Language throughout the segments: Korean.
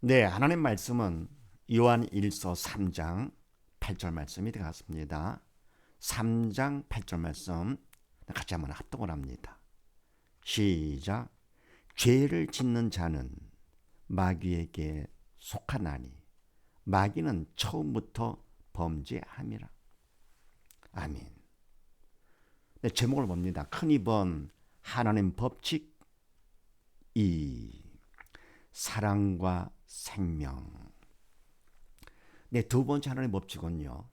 네, 하나님 말씀은 요한 1서 3장 8절 말씀이 되었습니다. 3장 8절 말씀 같이 한번 합독을 합니다. 시작. 죄를 짓는 자는 마귀에게 속하나니 마귀는 처음부터 범죄함이라. 아멘. 네, 제목을 봅니다. 큰 2번 하나님 법칙 2 사랑과 생명. 네, 두 번째 하나님의 법칙은요,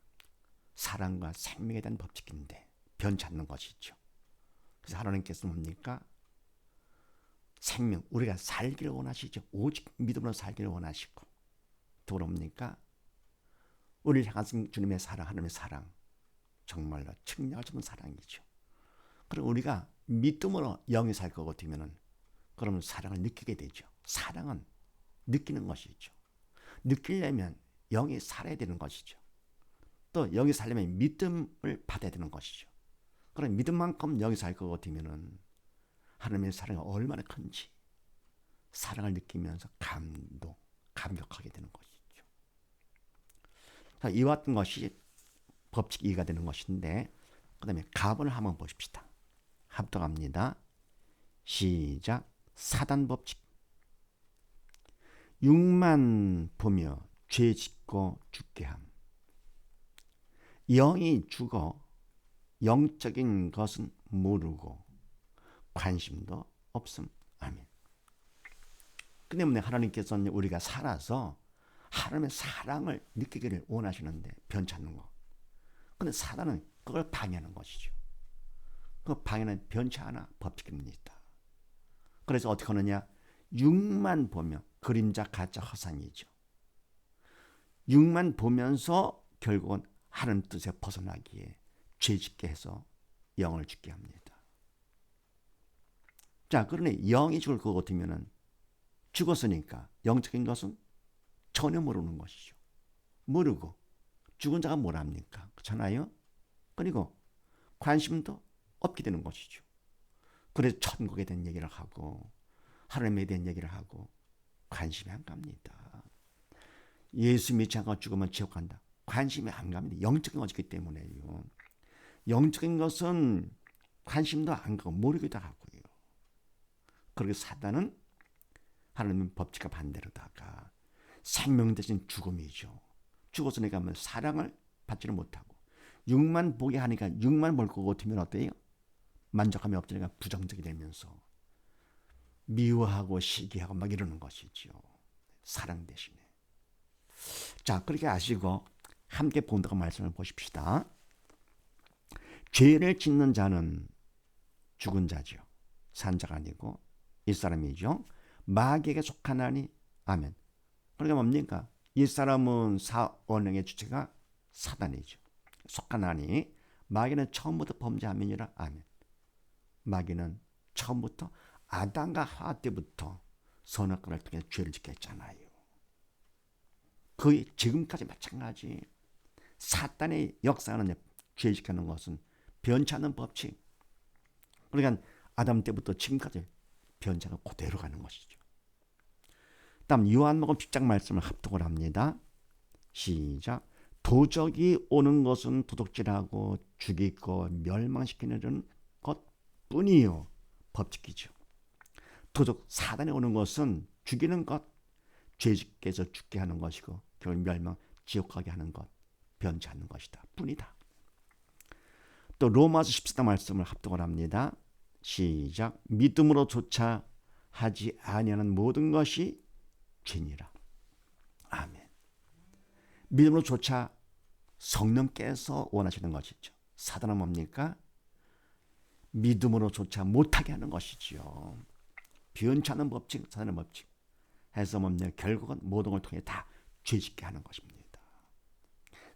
사랑과 생명에 대한 법칙인데 변치 않는 것이죠. 그래서 하나님께서 뭡니까? 생명, 우리가 살기를 원하시죠. 오직 믿음으로 살기를 원하시고, 또 뭡니까? 우리를 향하신 주님의 사랑, 하나님의 사랑, 정말로 측량할 수 없는 사랑이죠. 그럼 우리가 믿음으로 영이 살 것 같으면은 그러면 사랑을 느끼게 되죠. 사랑은 느끼는 것이죠. 느끼려면 영이 살아야 되는 것이죠. 또 영이 살려면 믿음을 받아야 되는 것이죠. 그럼 믿음만큼 영이 살 것 같으면은 하나님의 사랑이 얼마나 큰지 사랑을 느끼면서 감격하게 되는 것이죠. 자, 이와 같은 것이 법칙 2가 되는 것인데, 그 다음에 가본을 한번 보십시다. 합독합니다. 시작. 사단 법칙. 육만 보며 죄 짓고 죽게 함. 영이 죽어 영적인 것은 모르고 관심도 없음. 아멘. 그 때문에 하나님께서는 우리가 살아서 하나님의 사랑을 느끼기를 원하시는데 변치 않는 것. 근데 사단은 그걸 방해하는 것이죠. 그 방해는 변치 않아 법칙입니다. 그래서 어떻게 하느냐? 육만 보며 그림자 가짜 허상이죠. 육만 보면서 결국은 하나님 뜻에 벗어나기에 죄짓게 해서 영을 죽게 합니다. 자, 그러니 영이 죽을 것 같으면은 죽었으니까 영적인 것은 전혀 모르는 것이죠. 모르고 죽은 자가 뭘 합니까? 그렇잖아요. 그리고 관심도 없게 되는 것이죠. 그래서 천국에 대한 얘기를 하고 하나님에 대한 얘기를 하고 관심이 안 갑니다. 예수 믿지 않고 죽으면 지옥 간다. 관심이 안 갑니다. 영적인 것이기 때문에요. 영적인 것은 관심도 안 가고 모르기도 하고요. 그리고 사단은 하나님의 법칙과 반대로다가 생명 대신 죽음이죠. 죽었으니까 하면 사랑을 받지를 못하고 육만 보게 하니까 육만 볼 것 같으면 어때요? 만족함이 없으니까 부정적이 되면서 미워하고 시기하고 막 이러는 것이죠. 사랑 대신에. 자, 그렇게 아시고 함께 본다고 말씀을 보십시다. 죄를 짓는 자는 죽은 자죠. 산 자가 아니고 이 사람이죠. 마귀에게 속하나니. 아멘. 그러니까 뭡니까? 이 사람은 사원행의 주체가 사단이죠. 속하나니 마귀는 처음부터 범죄함이니라. 아멘. 마귀는 처음부터 아담과 하와 때부터 선악과를 통해 죄를 짓게 했잖아요. 거의 지금까지 마찬가지. 사단의 역사하는 죄 짓는 것은 변치 않는 법칙. 그러니까 아담 때부터 지금까지 변치 않고 그대로 가는 것이죠. 다음 요한복음 10장 말씀을 합독을 합니다. 시작. 도적이 오는 것은 도둑질하고 죽이고 멸망시키는 것뿐이요. 법칙이죠. 도적 사단이 오는 것은 죽이는 것, 죄짓게 해서 죽게 하는 것이고 결국 멸망, 지옥 가게 하는 것, 변치 않는 것이다. 뿐이다. 또 로마서 14장 말씀을 합독을 합니다. 시작. 믿음으로조차 하지 아니하는 모든 것이 죄니라. 아멘. 믿음으로조차 성령께서 원하시는 것이죠. 사단은 뭡니까? 믿음으로조차 못하게 하는 것이지요. 변치 않는 법칙, 사단의 법칙. 해서 뭡니까? 결국은 모든 걸 통해 다 죄짓게 하는 것입니다.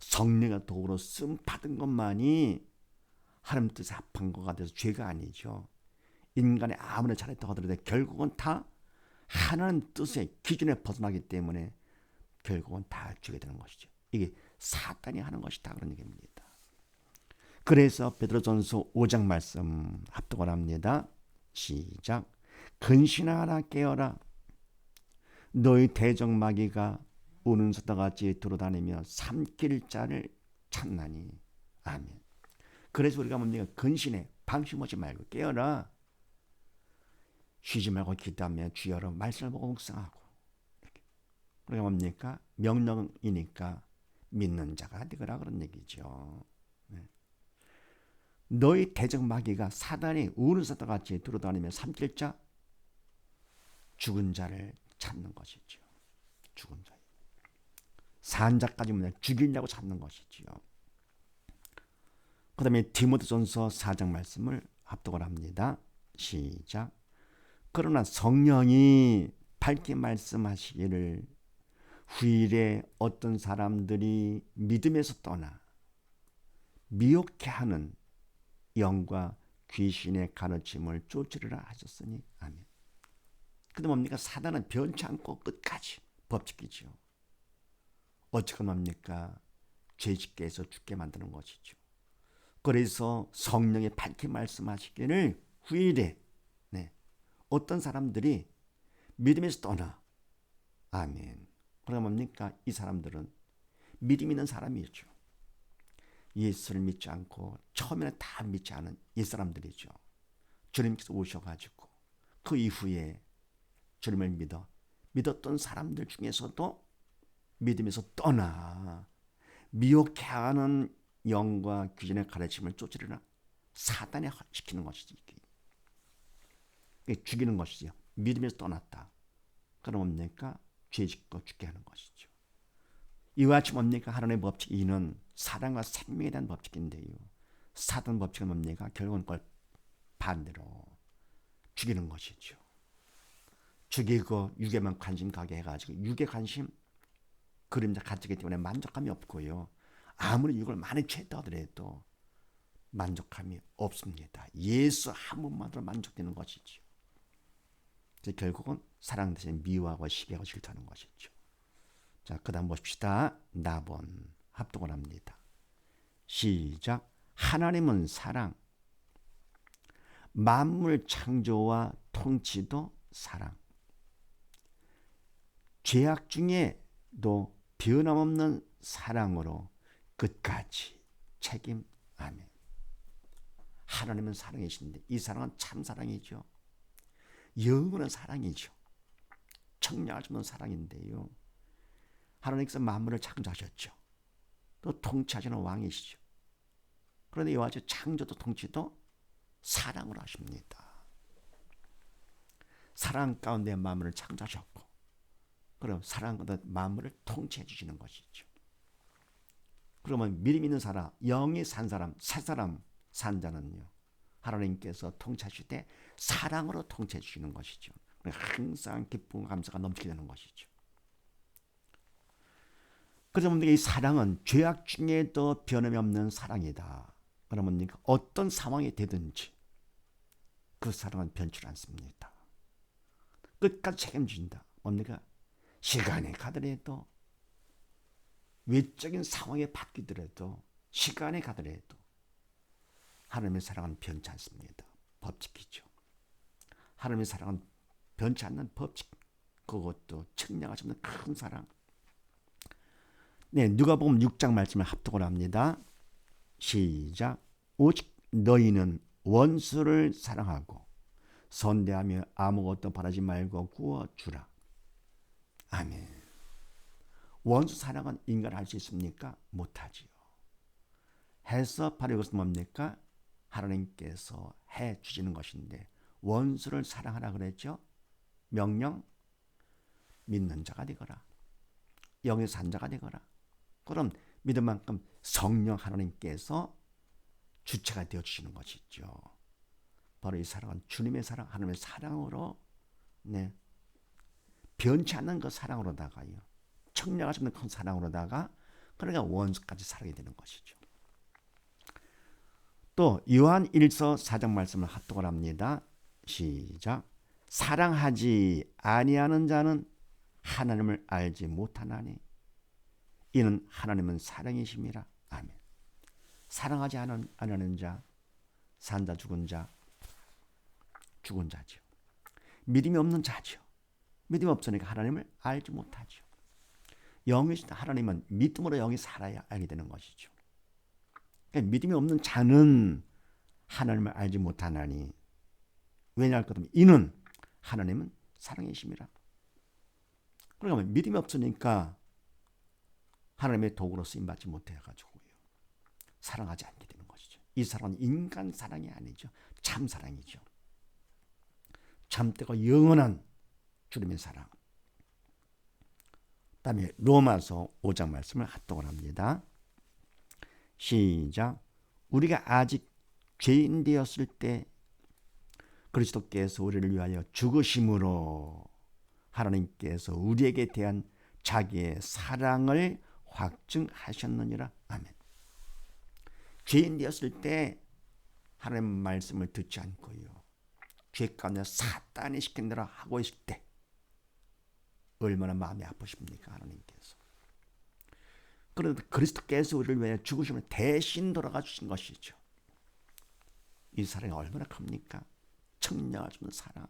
성령의 도구로 쓰임 받은 것만이 하나님 뜻에 합한 것가 돼서 죄가 아니죠. 인간이 아무리 잘했다고 하더라도 결국은 다 하나님 뜻의 기준에 벗어나기 때문에 결국은 다 죄가 되는 것이죠. 이게 사단이 하는 것이다 그런 얘기입니다. 그래서 베드로전서 5장 말씀 합독을 합니다. 시작. 근신하라 깨어라. 너희 대적마귀가 우는 소다같이 돌아다니며 삼킬 자를 찾나니. 아멘. 그래서 우리가 뭡니까? 근신에 방심하지 말고 깨어라. 쉬지 말고 기도하며 주여로 말씀을 보고 묵상하고. 그러니까 뭡니까? 명령이니까 믿는 자가 되거라 그런 얘기죠. 네. 너희 대적마귀가 사단이 우는 소다같이 돌아다니며 삼킬 자, 죽은 자를 찾는 것이죠. 죽은 자. 산 자까지 죽이려고 찾는 것이지요. 그 다음에 디모데전서 4장 말씀을 합독을 합니다. 시작. 그러나 성령이 밝게 말씀하시기를 후일에 어떤 사람들이 믿음에서 떠나 미혹해 하는 영과 귀신의 가르침을 쫓으리라 하셨으니. 아멘. 근데 뭡니까? 사단은 변치 않고 끝까지 법칙이죠. 어찌가 뭡니까? 죄짓게 해서 죽게 만드는 것이죠. 그래서 성령이 밝게 말씀하시기를 후일에 어떤 사람들이 믿음에서 떠나. 아멘. 그러면 뭡니까? 이 사람들은 믿음 있는 사람이죠. 예수를 믿지 않고 처음에는 다 믿지 않은 옛사람들이죠. 주님께서 오셔가지고 그 이후에 주님을 믿었던 사람들 중에서도 믿음에서 떠나 미혹해 하는 영과 귀신의 가르침을 쫓으리라. 사단이 시키는 것이지. 죽이는 것이죠. 믿음에서 떠났다. 그럼 뭡니까? 죄짓고 죽게 하는 것이죠. 이와 같이 뭡니까? 하나님의 법칙이는 사랑과 생명에 대한 법칙인데요. 사단 법칙은 뭡니까? 결국은 그걸 반대로 죽이는 것이죠. 죽이고 육에만 관심 가게 해가지고 육의 관심, 그림자 가지기 때문에 만족감이 없고요. 아무리 육을 많이 취했다 하더라도 만족감이 없습니다. 예수 한 분만으로 만족되는 것이죠. 결국은 사랑 대신 미워하고 시기하고 질투하는 것이죠. 자, 그 다음 보십시다. 나본 합독을 합니다. 시작. 하나님은 사랑, 만물 창조와 통치도 사랑, 죄악 중에도 변함없는 사랑으로 끝까지 책임. 아멘. 하나님은 사랑이신데 이 사랑은 참 사랑이죠. 영원한 사랑이죠. 청량할 수 없는 사랑인데요. 하나님께서 만물을 창조하셨죠. 또 통치하시는 왕이시죠. 그런데 이와 같이 창조도 통치도 사랑으로 하십니다. 사랑 가운데 만물을 창조하셨고, 그럼 사랑 가운데 만물을 통치해 주시는 것이죠. 그러면 믿음 있는 사람, 영이 산 사람, 새 사람 산 자는요, 하나님께서 통치하실 때 사랑으로 통치해 주시는 것이죠. 항상 기쁨과 감사가 넘치게 되는 것이죠. 그래서 이 사랑은 죄악 중에도 변함이 없는 사랑이다. 그러면 어떤 상황이 되든지 그 사랑은 변치 않습니다. 끝까지 책임진다. 뭡니까? 시간이 가더라도, 외적인 상황이 바뀌더라도, 시간이 가더라도 하나님의 사랑은 변치 않습니다. 법칙이죠. 하나님의 사랑은 변치 않는 법칙. 그것도 측량할 수 없는 큰 사랑. 네, 누가복음 6장 말씀을 합독을 합니다. 시작. 오직 너희는 원수를 사랑하고 선대하며 아무것도 바라지 말고 구워주라. 아멘. 원수 사랑은 인간이 할 수 있습니까? 못하지요. 해서 바로 이것은 뭡니까? 하나님께서 해 주시는 것인데, 원수를 사랑하라 그랬죠? 명령, 믿는 자가 되거라. 영의 산 자가 되거라. 그럼 믿을 만큼 성령 하나님께서 주체가 되어주시는 것이죠. 바로 이 사랑은 주님의 사랑, 하나님의 사랑으로, 변치 않는 그 사랑으로다가요, 청량할 수 없는 큰 사랑으로다가, 그러니까 원수까지 사랑이 되는 것이죠. 또 요한 1서 4장 말씀을 합독을 합니다. 시작. 사랑하지 아니하는 자는 하나님을 알지 못하나니 이는 하나님은 사랑이심이라. 아멘. 사랑하지 않는 자, 산자 죽은 자, 죽은 자죠. 믿음이 없는 자죠. 믿음이 없으니까 하나님을 알지 못하죠. 영이신 하나님은 믿음으로 영이 살아야 알게 되는 것이죠. 그러니까 믿음이 없는 자는 하나님을 알지 못하나니 왜냐할 것 없으면 이는 하나님은 사랑이심이라. 그러니까 믿음이 없으니까 하나님의 도구로 쓰임받지 못해가지고요. 사랑하지 않게 되는 것이죠. 이 사랑은 인간 사랑이 아니죠. 참 사랑이죠. 참되고 영원한 주님의 사랑. 다음에 로마서 5장 말씀을 합독을 합니다. 시작. 우리가 아직 죄인 되었을 때 그리스도께서 우리를 위하여 죽으심으로 하나님께서 우리에게 대한 자기의 사랑을 확증하셨느니라. 아멘. 죄인 되었을 때 하나님 말씀을 듣지 않고요. 죄 가운데 사탄이 시킨 대로 하고 있을 때 얼마나 마음이 아프십니까 하나님께서. 그런데 그리스도께서 우리를 위해 죽으시면 대신 돌아가 주신 것이죠. 이 사랑이 얼마나 큽니까? 청량하시는 사랑.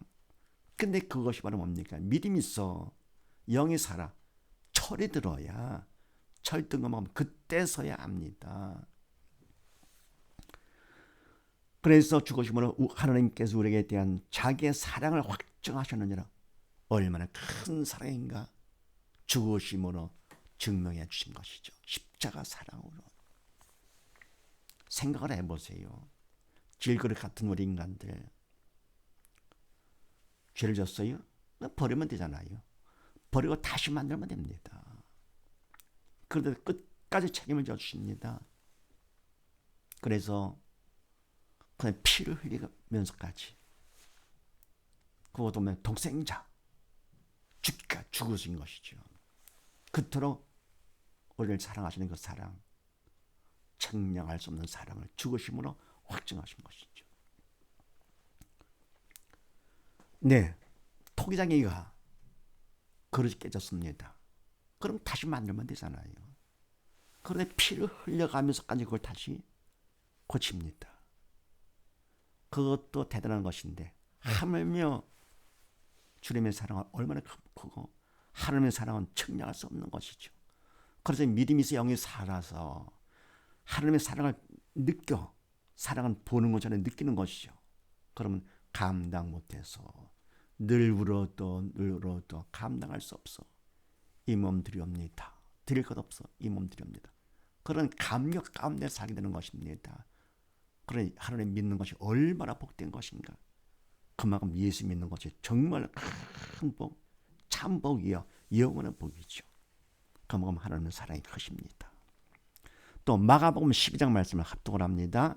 근데 그것이 바로 뭡니까? 믿음이 있어. 영이 살아. 철이 들어야 철등검하면 그때서야 압니다. 그래서 죽으심으로 하나님께서 우리에게 대한 자기의 사랑을 확정하셨느니라. 얼마나 큰 사랑인가. 죽으심으로 증명해 주신 것이죠. 십자가 사랑으로. 생각을 해보세요. 질그릇 같은 우리 인간들. 죄를 졌어요? 버리면 되잖아요. 버리고 다시 만들면 됩니다. 그런데 끝까지 책임을 져주십니다. 그래서 그냥 피를 흘리면서까지 그것도 보면 독생자 죽으신 것이죠. 그토록 우리를 사랑하시는 그 사랑, 청량할 수 없는 사랑을 죽으심으로 확증하신 것이죠. 네, 토기장이가 그릇이 깨졌습니다. 그럼 다시 만들면 되잖아요. 그런데 피를 흘려가면서까지 그걸 다시 고칩니다. 그것도 대단한 것인데 하물며 주님의 사랑은 얼마나 크고 하나님의 사랑은 측량할 수 없는 것이죠. 그래서 믿음이 있어 영이 살아서 하나님의 사랑을 느껴 사랑은 보는 것처럼 느끼는 것이죠. 그러면 감당 못해서 늘 울어도 감당할 수 없어. 이 몸 드리옵니다. 드릴 것 없어. 이 몸 드리옵니다. 그런 감격 가운데 살게 되는 것입니다. 그러니 하나님 믿는 것이 얼마나 복된 것인가. 그만큼 예수 믿는 것이 정말 큰 복, 참 복이요. 영원한 복이죠. 그만큼 하나님의 사랑이 크십니다. 또 마가복음 12장 말씀을 합독을 합니다.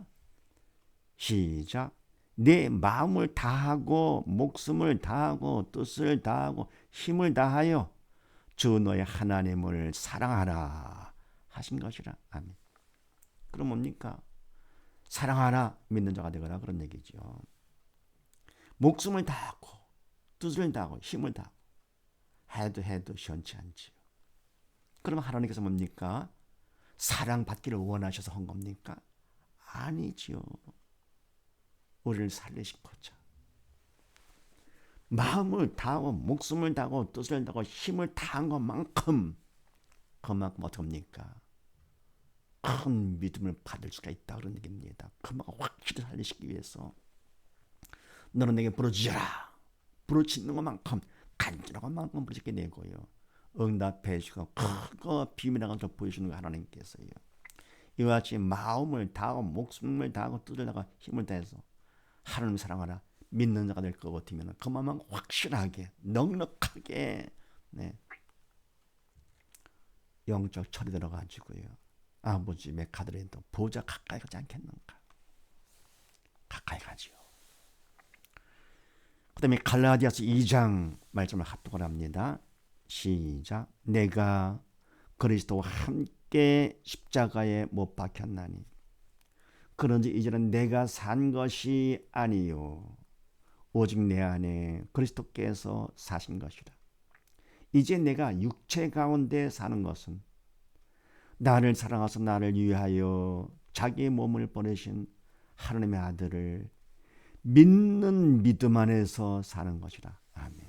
시작. 내 마음을 다하고 목숨을 다하고 뜻을 다하고 힘을 다하여 주 너의 하나님을 사랑하라 하신 것이라. 아멘. 그럼 뭡니까? 사랑하라 믿는 자가 되거라 그런 얘기죠. 목숨을 다하고 뜻을 다하고 힘을 다하고 해도 시원치 않지요. 그럼 하나님께서 뭡니까? 사랑받기를 원하셔서 한 겁니까? 아니지요. 우리를 살리시고자 마음을 다하고 목숨을 다하고 뜻을 다하고 힘을 다한 것만큼 그만큼 어떡합니까? 큰 믿음을 받을 수가 있다 그런 얘기입니다. 그만큼 확실히 살리시기 위해서 너는 내게 부르짖어라. 부르짖는 것만큼 간절한 것만큼 부르짖게 되고요. 응답해 주시고 크고 비밀한 것을 보여주는 하나님께서요. 이와 같이 마음을 다하고 목숨을 다하고 뜻을 다하고 힘을 다해서 하나님을 사랑하라 믿는 자가 될 것 같으면 그만큼 확실하게 넉넉하게 영적 철이 들어가지고요. 아버지 메카드레도 보좌 가까이 가지 않겠는가. 가까이 가지요. 그 다음에 갈라디아서 2장 말씀을 합독을 합니다. 시작. 내가 그리스도와 함께 십자가에 못 박혔나니 그런지 이제는 내가 산 것이 아니요 오직 내 안에 그리스도께서 사신 것이라. 이제 내가 육체 가운데 사는 것은 나를 사랑하사 나를 위하여 자기의 몸을 보내신 하나님의 아들을 믿는 믿음 안에서 사는 것이라. 아멘.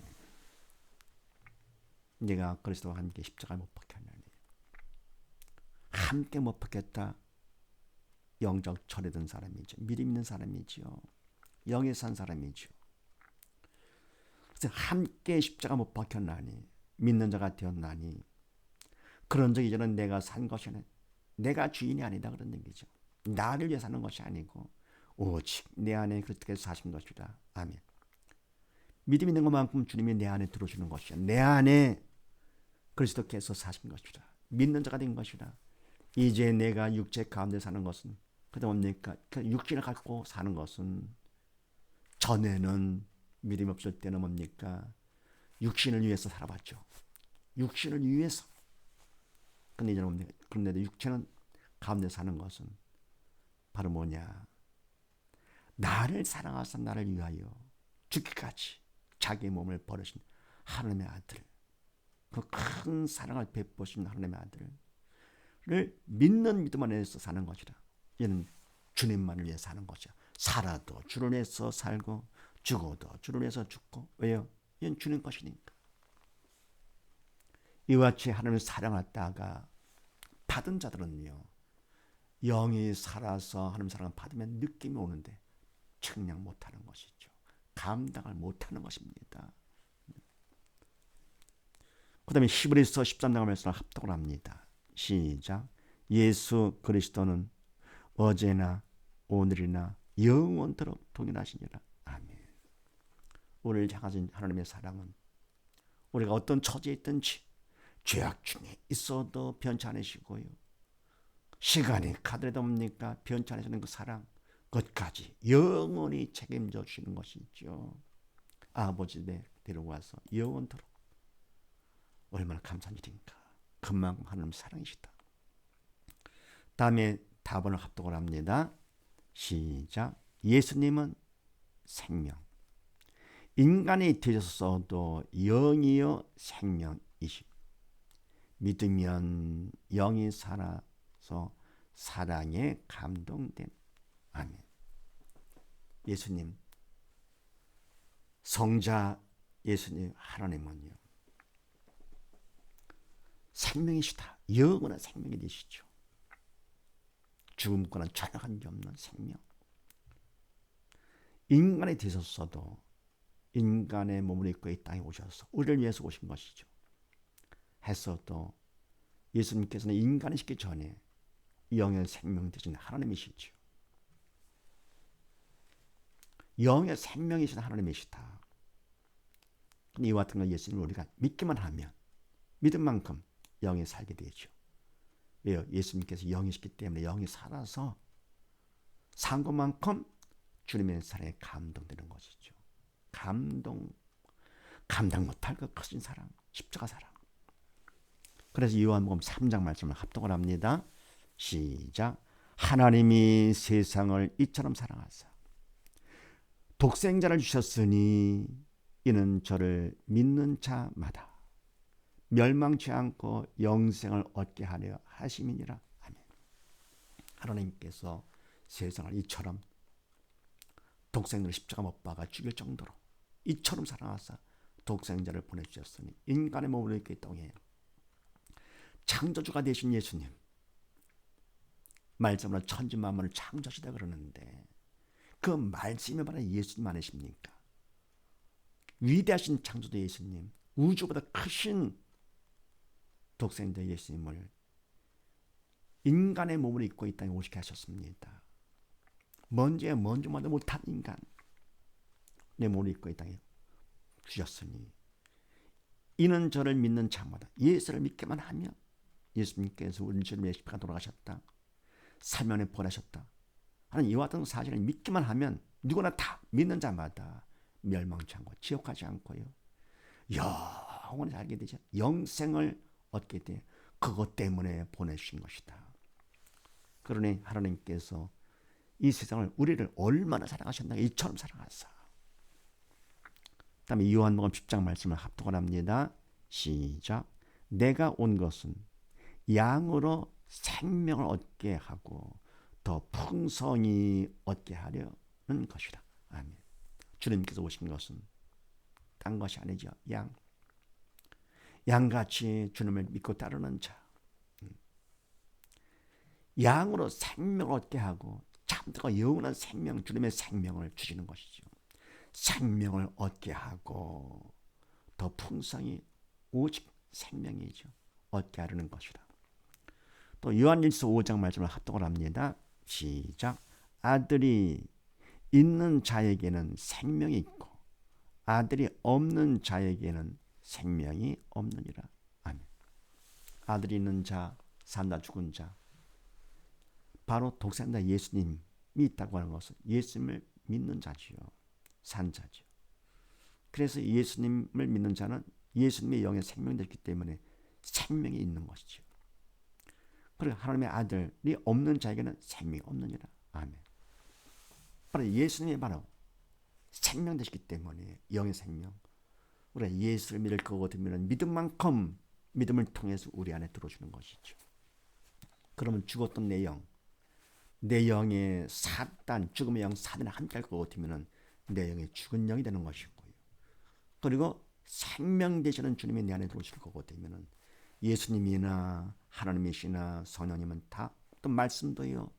네가 그리스도와 함께 십자가를 못 박혔나니. 함께 못 박혔다. 영적 철회된 사람이죠. 믿음 있는 사람이지요. 영에 산 사람이죠. 그래서 함께 십자가 못 박혔나니 믿는 자가 되었나니 그런 적 이전은 내가 산 것이 아니라 내가 주인이 아니다 그런 얘기죠. 나를 위해 사는 것이 아니고 오직 내 안에 그리스도께서 사신 것이다. 아멘. 믿음 있는 것만큼 주님이 내 안에 들어오시는 것이야. 내 안에 그리스도께서 사신 것이다. 믿는 자가 된 것이다. 이제 내가 육체 가운데 사는 것은 그다 뭡니까? 그 육신을 갖고 사는 것은 전에는 믿음 없을 때는 뭡니까? 육신을 위해서 살아봤죠. 육신을 위해서. 근데 이제는 뭡니까? 그런데 육체는 가운데 사는 것은 바로 뭐냐? 나를 사랑하사 나를 위하여 죽기까지 자기의 몸을 버리신 하나님의 아들, 그 큰 사랑을 베푸신 하나님의 아들을 믿는 믿음 안에서 사는 것이라. 이는 주님만을 위해 사는 것이야. 살아도 주를 위해서 살고 죽어도 주를 위해서 죽고. 왜요? 이건 주님 것이니까. 이와 같이 하나님을 사랑하다가 받은 자들은요, 영이 살아서 하나님 사랑을 받으면 느낌이 오는데 측량 못하는 것이죠. 감당을 못하는 것입니다. 그 다음에 히브리서 13장 말씀을 합독을 합니다. 시작. 예수 그리스도는 어제나 오늘이나 영원토록 동일하시니라. 아멘. 우리를 향하신 하나님의 사랑은 우리가 어떤 처지에 있든지 죄악 중에 있어도 변치 않으시고요. 시간이 가더라도 뭡니까? 변치 않으시는 그 사랑, 그것까지 영원히 책임져 주시는 것이죠. 아버지 내 데려와서 영원토록. 얼마나 감사한 일인가. 그만큼 하나님 사랑이시다. 다음에 답을 합독을 합니다. 시작. 예수님은 생명. 인간이 되셨어도 영이요 생명이시. 믿으면 영이 살아서 사랑에 감동된. 아멘. 예수님, 성자 예수님 하나님은요 생명이시다. 영원한 생명이 되시죠. 죽음과는 전혀 관계없는 생명. 인간이 되셨어도 인간의 몸을 입고 이 땅에 오셔서 우리를 위해서 오신 것이죠. 했어도 예수님께서는 인간이시기 전에 영의 생명 되신 하나님이시죠. 영의 생명이신 하나님이시다. 이와 같은 걸 예수님을 우리가 믿기만 하면 믿은 만큼 영이 살게 되죠. 왜요? 예수님께서 영이시기 때문에 영이 살아서 산 것만큼 주님의 사랑에 감동되는 것이죠. 감당 못할 그 크신 사랑, 십자가 사랑. 그래서 요한복음 3장 말씀을 합독을 합니다. 시작. 하나님이 세상을 이처럼 사랑하사 독생자를 주셨으니 이는 저를 믿는 자마다 멸망치 않고 영생을 얻게 하려 하심이니라. 아멘. 하나님께서 세상을 이처럼 독생자를 십자가 못 박아 죽일 정도로 이처럼 사랑하사 독생자를 보내주셨으니 인간의 몸으로 이렇게 땅에 창조주가 되신 예수님, 말씀으로 천지 만물을 창조하시다 그러는데 그 말씀이 바로 예수님 아니십니까? 위대하신 창조주 예수님, 우주보다 크신 독생자 예수님을 인간의 몸을 입고 이 땅에 오시게 하셨습니다. 먼지에 먼지마다 못한 인간 내 몸을 입고 이 땅에 주셨으니 이는 저를 믿는 자마다 예수를 믿기만 하면 예수님께서 우리 죄를 위해 십자가 돌아가셨다. 사면에 보내셨다. 하는 이와 같은 사실을 믿기만 하면 누구나 다 믿는 자마다 멸망치 않고 지옥하지 않고요. 영원히 살게 되죠. 영생을 얻게 돼. 그것 때문에 보내주신 것이다. 그러니 하나님께서 이 세상을 우리를 얼마나 사랑하셨나 이처럼 사랑하사. 다음에 요한복음 10장 말씀을 합독을 합니다. 시작. 내가 온 것은 양으로 생명을 얻게 하고 더 풍성히 얻게 하려는 것이다. 아멘. 주님께서 오신 것은 딴 것이 아니죠. 양같이 주님을 믿고 따르는 자, 양으로 생명을 얻게 하고 참되고 영원한 생명, 주님의 생명을 주시는 것이죠. 생명을 얻게 하고 더 풍성히 오직 생명이죠. 얻게 하려는 것이라. 또 요한일서 5장 말씀을 합독을 합니다. 시작. 아들이 있는 자에게는 생명이 있고 아들이 없는 자에게는 생명이 없느니라. 아멘. 아들이 있는 자, 산다 죽은 자, 바로 독생자 예수님이 있다고 하는 것은 예수님을 믿는 자지요. 산 자지요. 그래서 예수님을 믿는 자는 예수님의 영의 생명이 됐기 때문에 생명이 있는 것이죠. 그리고 하나님의 아들이 없는 자에게는 생명이 없느니라. 아멘. 바로 예수님이 바로 생명 되시기 때문에 영의 생명. 우리가 예수를 믿을 거거든요. 믿은 만큼 믿음을 통해서 우리 안에 들어주는 것이죠. 그러면 죽었던 내 영, 내 영의 사단, 죽음의 영 사단에 함께할 거거든요. 내 영의 죽은 영이 되는 것이고요. 그리고 생명 되시는 주님이 내 안에 들어오실 거거든요. 예수님이나 하나님이시나 성령님은 다 또 말씀도요.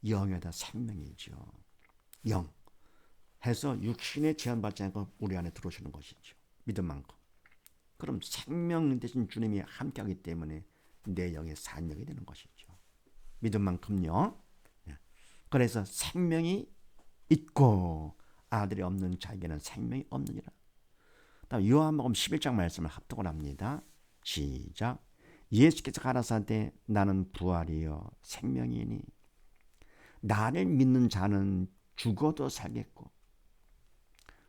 영에다 생명이죠. 영 해서 육신에 제한받지 않고 우리 안에 들어오시는 것이죠. 믿음 만큼. 그럼 생명 되신 주님이 함께하기 때문에 내 영의 산영이 되는 것이죠. 믿음 만큼요. 그래서 생명이 있고 아들이 없는 자에게는 생명이 없느니라. 다음 요한복음 11장 말씀을 합독을 합니다. 시작. 예수께서 가라사대 나는 부활이요 생명이니 나를 믿는 자는 죽어도 살겠고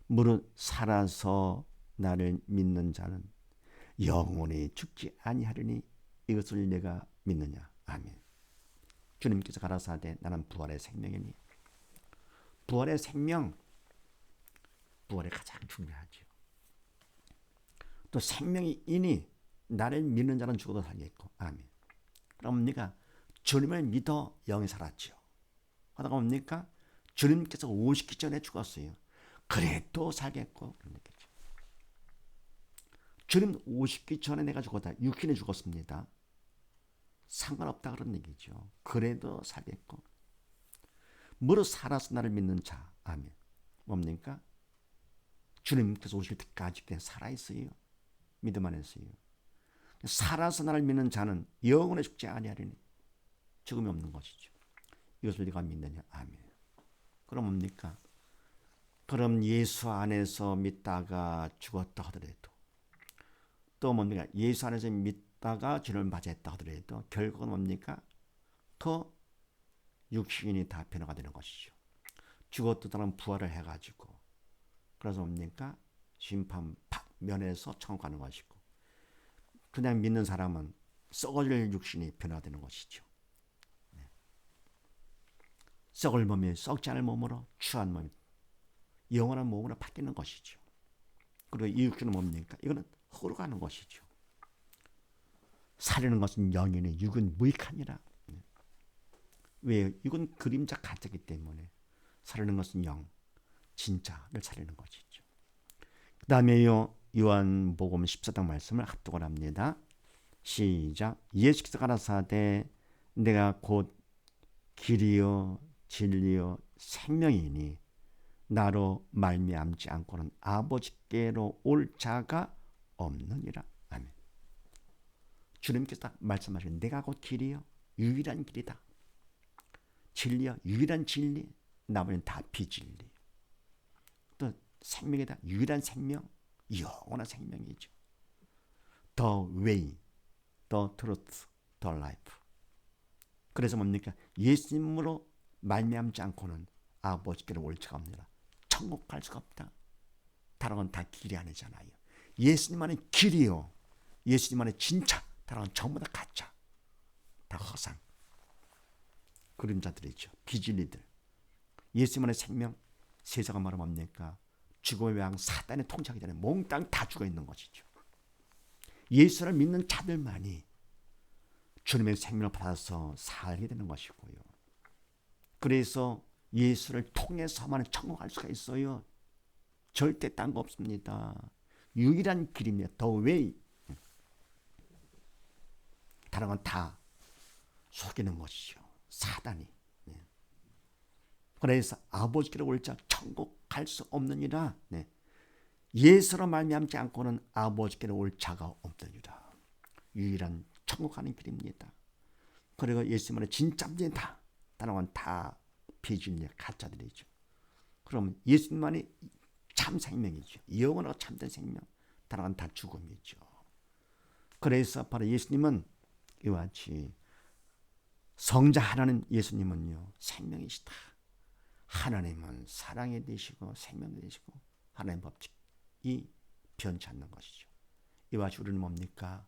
무릇 살아서 나를 믿는 자는 영원히 죽지 아니하리니 이것을 내가 믿느냐. 아멘. 주님께서 가라사대 나는 부활의 생명이니 부활의 생명, 부활이 가장 중요하죠. 또 생명이 이니 나를 믿는 자는 죽어도 살겠고. 아멘. 그럼 뭡니까? 주님을 믿어 영이 살았죠. 하다가 뭡니까? 주님께서 오시기 전에 죽었어요. 그래도 살겠고. 그런 얘기죠. 주님 오시기 전에 내가 죽었다. 육신이 죽었습니다. 상관없다 그런 얘기죠. 그래도 살겠고. 무릇 살아서 나를 믿는 자. 아멘. 뭡니까? 주님께서 오실 때까지 그냥 살아있어요. 믿음 안에서요. 살아서 나를 믿는 자는 영원히 죽지 아니하리니 죽음이 없는 것이죠. 이것을 네가 믿느냐. 아멘. 그럼 뭡니까? 그럼 예수 안에서 믿다가 죽었다 하더라도 또 뭡니까? 예수 안에서 믿다가 죄를 맞이했다 하더라도 결국은 뭡니까? 더 육신이 다 변화가 되는 것이죠. 죽었던 사람은 부활을 해가지고 그래서 뭡니까? 심판 면에서 천국 가는 것이고 그냥 믿는 사람은 썩어질 육신이 변화되는 것이죠. 썩을 몸이 썩지 않을 몸으로 추한 몸이 영원한 몸으로 바뀌는 것이죠. 그리고 이 육신은 뭡니까? 이거는 흙으로 가는 것이죠. 살리는 것은 영이니 육은 무익하니라. 왜? 육은 그림자 가짜이기 때문에 살리는 것은 영, 진짜를 살리는 것이죠. 그 다음에요. 요한복음 14장 말씀을 합독을 합니다. 시작. 예수께서 가라사대 내가 곧 길이요 진리요 생명이니 나로 말미암지 않고는 아버지께로 올 자가 없느니라. 아멘. 주님께서 말씀하신 내가 곧 길이요 유일한 길이다. 진리요 유일한 진리. 나머지는 다 비진리. 또 생명이다. 유일한 생명. 영원한 생명이죠. The way, the truth, the life. 그래서 뭡니까? 예수님으로 말미암지 않고는 아버지께로 올 수가 없느라. 천국 갈 수가 없다. 다른 건 다 길이 아니잖아요. 예수님만의 길이요. 예수님만의 진짜. 다른 건 전부 다 가짜. 다 허상. 그림자들이죠. 비진리들. 예수님만의 생명. 세상은 말하면 뭡니까? 죽음의 왕 사단의 통치하기 전에 몽땅 다 죽어 있는 것이죠. 예수를 믿는 자들만이 주님의 생명을 받아서 살게 되는 것이고요. 그래서 예수를 통해서만 천국할 수가 있어요. 절대 딴 거 없습니다. 유일한 길입니다. The way. 다른 건 다 속이는 것이죠. 사단이. 네. 그래서 아버지께로 올 자 천국 갈 수 없느니라. 네. 예수로 말미암지 않고는 아버지께로 올 자가 없느니라. 유일한 천국 가는 길입니다. 그리고 예수님은 진짜입니다. 다른 건 다 비진리 가짜들이죠. 그럼 예수님만이 참 생명이죠. 영원하고 참된 생명. 다른 건 다 죽음이죠. 그래서 바로 예수님은 이와 같이 성자 하나님 예수님은요 생명이시다. 하나님은 사랑이 되시고 생명이 되시고 하나님 법칙이 변치 않는 것이죠. 이와 같이 우리는 뭡니까?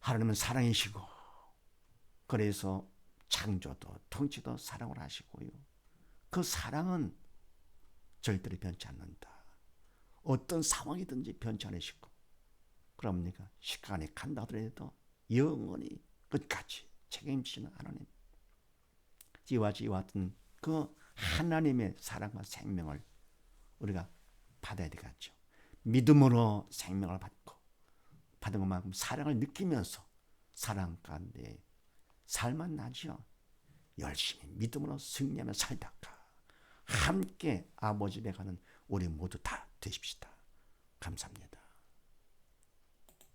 하나님은 사랑이시고 그래서 창조도 통치도 사랑을 하시고요. 그 사랑은 절대로 변치 않는다. 어떤 상황이든지 변치 않으시고 그럽니까? 시간이 간다 하더라도 영원히 끝까지 책임지시는 하나님. 이와 같은 그 하나님의 사랑과 생명을 우리가 받아야 되겠죠. 믿음으로 생명을 받고 받은 것만큼 사랑을 느끼면서 사랑 가운데 살만 나죠. 열심히 믿음으로 승리하며 살다가 함께 아버지 집에 가는 우리 모두 다 되십시다. 감사합니다.